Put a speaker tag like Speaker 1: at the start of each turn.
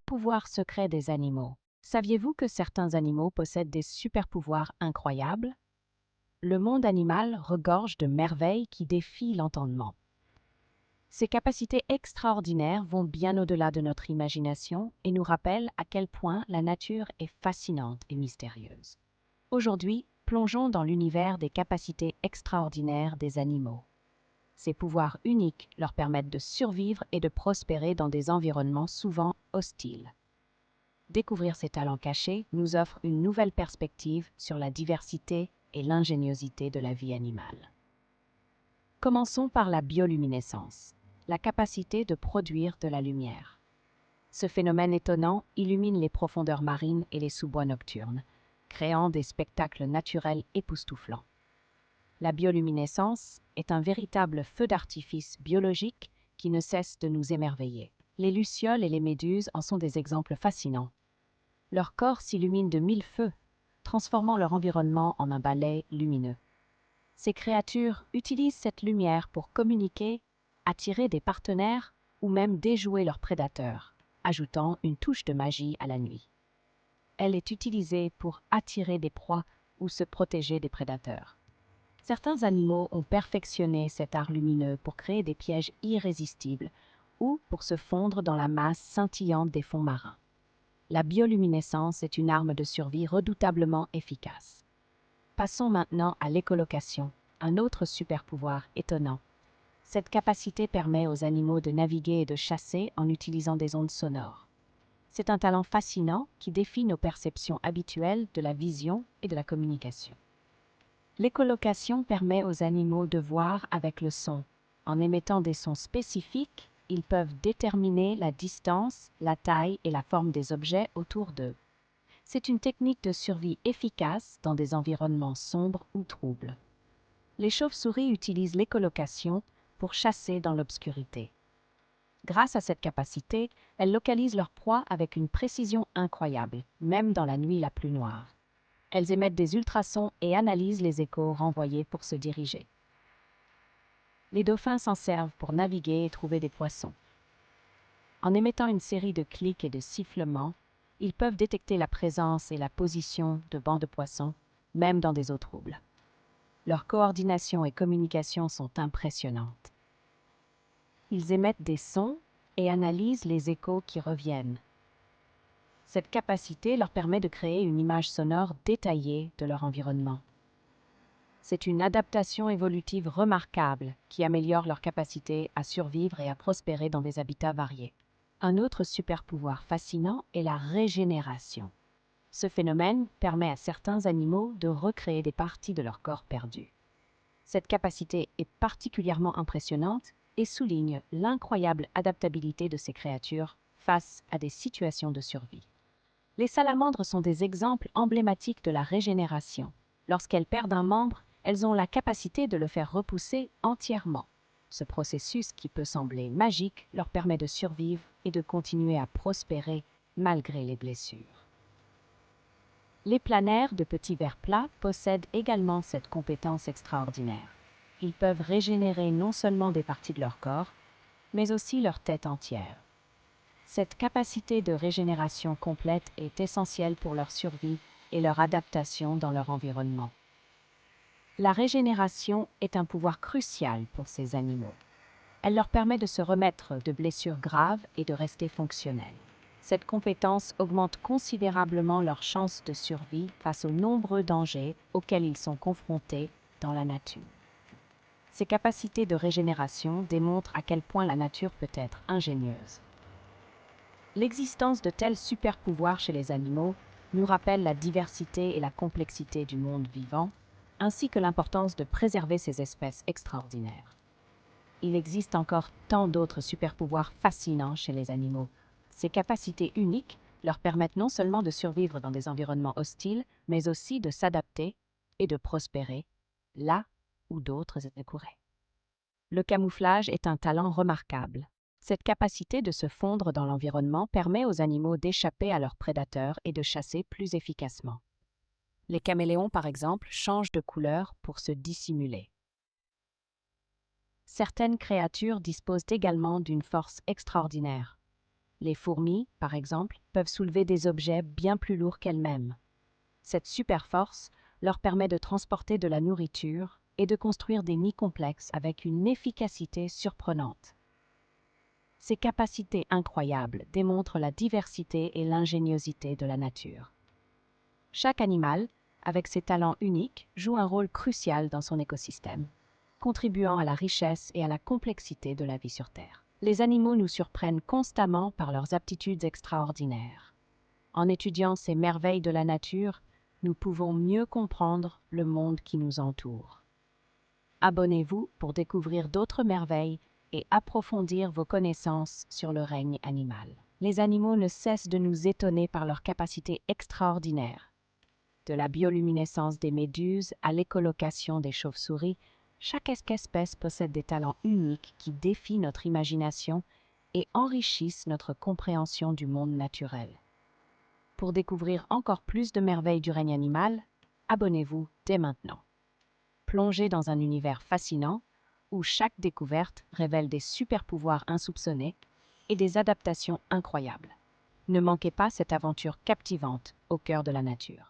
Speaker 1: pouvoirs secrets des animaux. Saviez-vous que certains animaux possèdent des super-pouvoirs incroyables? Le monde animal regorge de merveilles qui défient l'entendement. Ces capacités extraordinaires vont bien au-delà de notre imagination et nous rappellent à quel point la nature est fascinante et mystérieuse. Aujourd'hui, plongeons dans l'univers des capacités extraordinaires des animaux. Ces pouvoirs uniques leur permettent de survivre et de prospérer dans des environnements souvent hostiles. Découvrir ces talents cachés nous offre une nouvelle perspective sur la diversité et l'ingéniosité de la vie animale. Commençons par la bioluminescence, la capacité de produire de la lumière. Ce phénomène étonnant illumine les profondeurs marines et les sous-bois nocturnes, créant des spectacles naturels époustouflants. La bioluminescence est un véritable feu d'artifice biologique qui ne cesse de nous émerveiller. Les lucioles et les méduses en sont des exemples fascinants. Leur corps s'illumine de mille feux, transformant leur environnement en un balai lumineux. Ces créatures utilisent cette lumière pour communiquer, attirer des partenaires ou même déjouer leurs prédateurs, ajoutant une touche de magie à la nuit. Elle est utilisée pour attirer des proies ou se protéger des prédateurs. Certains animaux ont perfectionné cet art lumineux pour créer des pièges irrésistibles ou pour se fondre dans la masse scintillante des fonds marins. La bioluminescence est une arme de survie redoutablement efficace. Passons maintenant à l'écholocation, un autre super-pouvoir étonnant. Cette capacité permet aux animaux de naviguer et de chasser en utilisant des ondes sonores. C'est un talent fascinant qui défie nos perceptions habituelles de la vision et de la communication. L'écholocation permet aux animaux de voir avec le son. En émettant des sons spécifiques, ils peuvent déterminer la distance, la taille et la forme des objets autour d'eux. C'est une technique de survie efficace dans des environnements sombres ou troubles. Les chauves-souris utilisent l'écholocation pour chasser dans l'obscurité. Grâce à cette capacité, elles localisent leur proie avec une précision incroyable, même dans la nuit la plus noire. Elles émettent des ultrasons et analysent les échos renvoyés pour se diriger. Les dauphins s'en servent pour naviguer et trouver des poissons. En émettant une série de clics et de sifflements, ils peuvent détecter la présence et la position de bancs de poissons, même dans des eaux troubles. Leur coordination et communication sont impressionnantes. Ils émettent des sons et analysent les échos qui reviennent. Cette capacité leur permet de créer une image sonore détaillée de leur environnement. C'est une adaptation évolutive remarquable qui améliore leur capacité à survivre et à prospérer dans des habitats variés. Un autre super-pouvoir fascinant est la régénération. Ce phénomène permet à certains animaux de recréer des parties de leur corps perdues. Cette capacité est particulièrement impressionnante et souligne l'incroyable adaptabilité de ces créatures face à des situations de survie. Les salamandres sont des exemples emblématiques de la régénération. Lorsqu'elles perdent un membre, elles ont la capacité de le faire repousser entièrement. Ce processus, qui peut sembler magique, leur permet de survivre et de continuer à prospérer malgré les blessures. Les planaires de petits vers plats possèdent également cette compétence extraordinaire. Ils peuvent régénérer non seulement des parties de leur corps, mais aussi leur tête entière. Cette capacité de régénération complète est essentielle pour leur survie et leur adaptation dans leur environnement. La régénération est un pouvoir crucial pour ces animaux. Elle leur permet de se remettre de blessures graves et de rester fonctionnels. Cette compétence augmente considérablement leurs chances de survie face aux nombreux dangers auxquels ils sont confrontés dans la nature. Ces capacités de régénération démontrent à quel point la nature peut être ingénieuse. L'existence de tels super-pouvoirs chez les animaux nous rappelle la diversité et la complexité du monde vivant, ainsi que l'importance de préserver ces espèces extraordinaires. Il existe encore tant d'autres super-pouvoirs fascinants chez les animaux. Ces capacités uniques leur permettent non seulement de survivre dans des environnements hostiles, mais aussi de s'adapter et de prospérer là où d'autres écouraient. Le camouflage est un talent remarquable. Cette capacité de se fondre dans l'environnement permet aux animaux d'échapper à leurs prédateurs et de chasser plus efficacement. Les caméléons, par exemple, changent de couleur pour se dissimuler. Certaines créatures disposent également d'une force extraordinaire. Les fourmis, par exemple, peuvent soulever des objets bien plus lourds qu'elles-mêmes. Cette super force leur permet de transporter de la nourriture et de construire des nids complexes avec une efficacité surprenante. Ces capacités incroyables démontrent la diversité et l'ingéniosité de la nature. Chaque animal, avec ses talents uniques, joue un rôle crucial dans son écosystème, contribuant à la richesse et à la complexité de la vie sur Terre. Les animaux nous surprennent constamment par leurs aptitudes extraordinaires. En étudiant ces merveilles de la nature, nous pouvons mieux comprendre le monde qui nous entoure. Abonnez-vous pour découvrir d'autres merveilles et approfondir vos connaissances sur le règne animal. Les animaux ne cessent de nous étonner par leurs capacités extraordinaires. De la bioluminescence des méduses à l'écholocation des chauves-souris, chaque espèce possède des talents uniques qui défient notre imagination et enrichissent notre compréhension du monde naturel. Pour découvrir encore plus de merveilles du règne animal, abonnez-vous dès maintenant. Plongez dans un univers fascinant où chaque découverte révèle des super-pouvoirs insoupçonnés et des adaptations incroyables. Ne manquez pas cette aventure captivante au cœur de la nature.